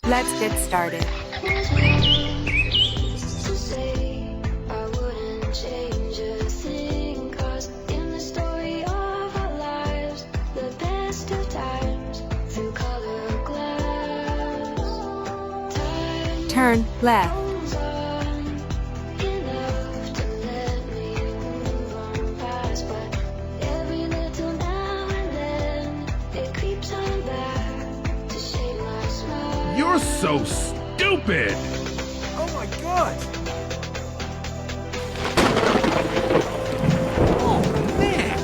Let's get started. Turn left. You're so stupid! Oh my god! Oh, man!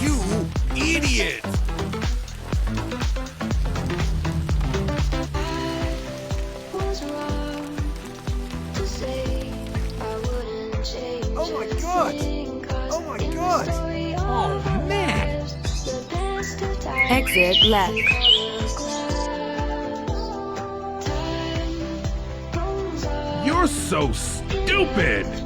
You idiot! Oh my god! Oh my god! Oh, man! Exit left. You're so stupid!